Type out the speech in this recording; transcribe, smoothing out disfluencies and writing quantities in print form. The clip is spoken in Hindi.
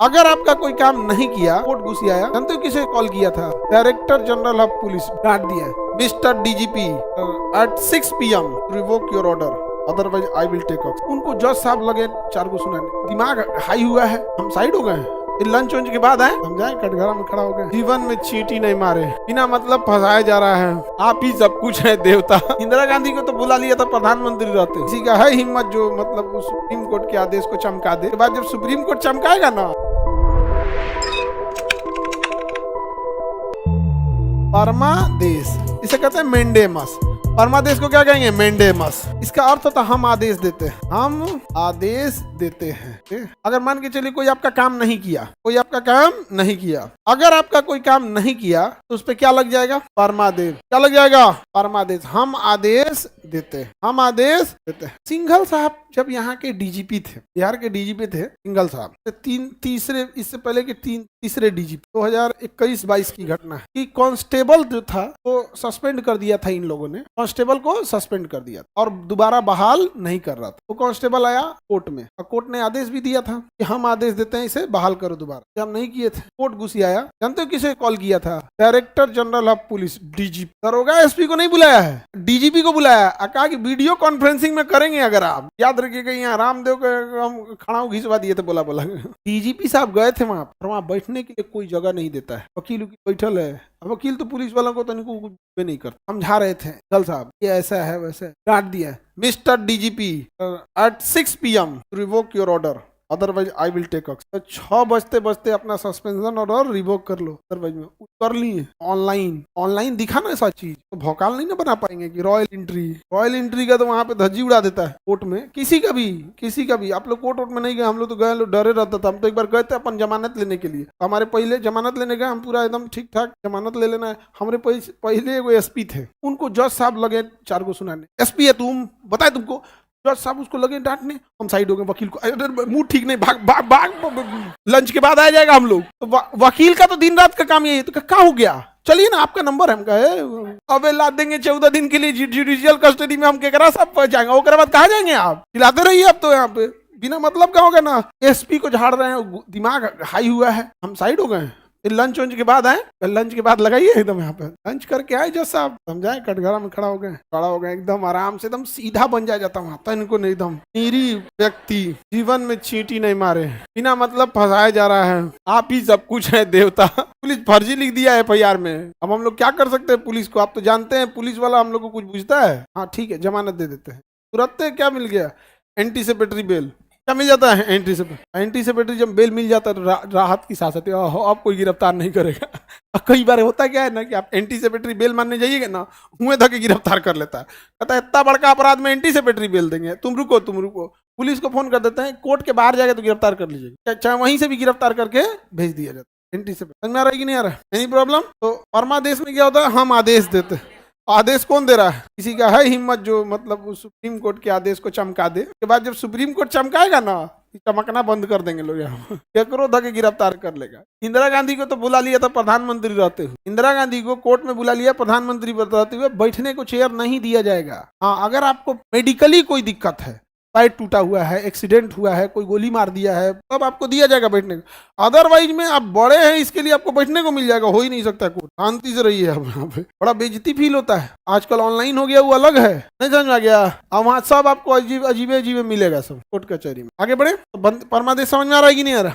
अगर आपका कोई काम नहीं किया, कोर्ट घुस आया, जानते हो किसे कॉल किया था? डायरेक्टर जनरल ऑफ पुलिस डांट दिया, mister DGP at 6 PM revoke your order, otherwise I will take action. उनको जज साहब लगे 4 को सुनाने, दिमाग हाई हुआ है, हम साइड हो गए हैं। लंच वंच के बाद आए, समझाए, कटघरा में खड़ा हो गए। जीवन में चींटी नहीं मारे, बिना मतलब फंसाया जा रहा है, आप ही सब कुछ है देवता। इंदिरा गांधी को तो बुला लिया था प्रधानमंत्री रहते, किसी का है हिम्मत जो मतलब सुप्रीम कोर्ट के आदेश को चमका दे। के बाद जब सुप्रीम कोर्ट चमकाएगा ना, परमादेश, इसे कहते हैं मेंडेमस। परमादेश को क्या कहेंगे? मेंडेमस। इसका अर्थ होता है हम आदेश देते हैं, हम आदेश देते हैं। अगर मान के चलिए कोई आपका काम नहीं किया, कोई आपका काम नहीं किया, अगर आपका कोई काम नहीं किया तो उस पर क्या लग जाएगा? परमादेश। क्या लग जाएगा? परमादेश। हम आदेश देते हैं, हम आदेश देते हैं। सिंघल साहब जब यहाँ के डीजीपी थे, बिहार के डीजीपी थे सिंघल साहब, तीसरे, इससे पहले के तीसरे डीजीपी, 2021-22 की घटना है कि कांस्टेबल जो था वो सस्पेंड कर दिया था, इन लोगों ने कांस्टेबल को सस्पेंड कर दिया था और दोबारा बहाल नहीं कर रहा था। तो कांस्टेबल आया कोर्ट में और कोर्ट ने आदेश भी दिया था कि हम आदेश देते हैं, इसे बहाल करो दोबारा। जब नहीं किए थे, कोर्ट घुस आया। जानते हो किसे कॉल किया था? Director general of police, DGP. दरोगा एसपी को नहीं बुलाया है, डीजीपी को बुलाया। कहा कि वीडियो कॉन्फ्रेंसिंग में करेंगे, अगर आप याद रखिएगा। यहाँ रामदेव को हम खड़ा घिसवा दिए थे, बोला डीजीपी साहब गए थे वहां पर, वहां बैठने के लिए कोई जगह नहीं देता है, वकील बैठल है। वकील तो पुलिस वालों को तो नहीं करता। समझा रहे थे कल साहब ये ऐसा है वैसा है, डांट दिया, mister DGP at 6 PM revoke your order, otherwise I will take action. 6 बजते बजते अपना सस्पेंशन ऑर्डर रिवोक कर लो, अदरवाइज में कर लिए। ऑनलाइन दिखा ना ऐसा चीज, तो भौकाल नहीं ना बना पाएंगे कि रॉयल एंट्री का तो वहां पे धज्जी उड़ा देता है कोर्ट में। किसी का भी आप लोग कोर्ट में नहीं गए, हम लोग तो गए, लोग डरे रहता था। हम तो एक बार गए थे अपन जमानत लेने के लिए, हमारे पहले जमानत लेने गए, हम पूरा एकदम ठीक ठाक जमानत ले लेना है। हमारे पहले वो एसपी थे, उनको जज साहब लगे 4 को सुनाने, एसपी है तुम, बताए तुमको। जज साहब उसको लगे डांटने, हम साइड हो गए। वकील को मुंह ठीक नहीं, भाग लंच के बाद आ जाएगा हम लोग। तो वकील का तो दिन रात का काम यही है। तो क्या हो गया, चलिए ना आपका नंबर हम कहे, अबे ला देंगे 14 दिन के लिए जुडिशियल कस्टडी में, हम केकरा सब पहुंच जाएंगे। उसके बाद कहा जाएंगे आप खिलाते रहिए। अब तो यहाँ पे बिना मतलब का होगा ना, एसपी को झाड़ रहे हैं, दिमाग हाई हुआ है, हम साइड हो गए। लंच वंच के बाद आए, लंच के बाद लगाइए एकदम यहाँ पे लंच करके आए। जज साहब समझाए, कटघरा में खड़ा हो गए एकदम आराम से, एकदम सीधा बन जाता वहां तो इनको नहीं। एकदम निरी व्यक्ति, जीवन में चींटी नहीं मारे, बिना मतलब फंसाया जा रहा है, आप ही सब कुछ है देवता। पुलिस फर्जी लिख दिया है FIR में, अब हम लोग क्या कर सकते हैं पुलिस को? आप तो जानते हैं पुलिस वाला हम लोग को कुछ पूछता है? हाँ ठीक है, जमानत दे देते हैं तुरंत। क्या मिल गया? Anticipatory bail. क्या मिल जाता है? एंटीसिपेटरी जब बेल मिल जाता है तो राहत की सांस आती है, अब कोई गिरफ्तार नहीं करेगा। कई बार होता क्या है ना कि आप एंटीसिपेटरी बेल मानने जाइएगा ना, हुए धके गिरफ्तार कर लेता है, कहता है इतना बड़का अपराध में एंटीसिपेटरी बेल देंगे, तुम रुको। पुलिस को फोन कर देते हैं, कोर्ट के बाहर जाके तो गिरफ्तार कर लीजिएगा, चाहे वहीं से भी गिरफ्तार करके भेज दिया जाता है। एंटीसिपेटरी समझ में आ रहा है कि नहीं आ रहा है? Any problem? तो परमादेश में क्या होता है? हम आदेश देते हैं। आदेश कौन दे रहा है? किसी का है हिम्मत जो मतलब सुप्रीम कोर्ट के आदेश को चमका दे। के बाद जब सुप्रीम कोर्ट चमकाएगा ना, चमकना बंद कर देंगे लोग, यहाँ केकरो धके गिरफ्तार कर लेगा। इंदिरा गांधी को तो बुला लिया था प्रधानमंत्री रहते हुए, इंदिरा गांधी को कोर्ट में बुला लिया प्रधानमंत्री रहते हुए, बैठने को चेयर नहीं दिया जाएगा। हाँ, अगर आपको मेडिकली कोई दिक्कत है, पैर टूटा हुआ है, एक्सीडेंट हुआ है, कोई गोली मार दिया है, तब आपको दिया जाएगा बैठने को। अदरवाइज में आप बड़े हैं, इसके लिए आपको बैठने को मिल जाएगा, हो ही नहीं सकता। कोर्ट शांति से रहिए। अब यहाँ पे बड़ा बेइज्जती फील होता है, आजकल ऑनलाइन हो गया, वो अलग है, नहीं समझ में आ गया? अब वहाँ सब आपको अजीबे मिलेगा सब कोर्ट कचहरी में। आगे बढ़े, तो परमादेश समझ में आ रहा है कि नहीं आ रहा?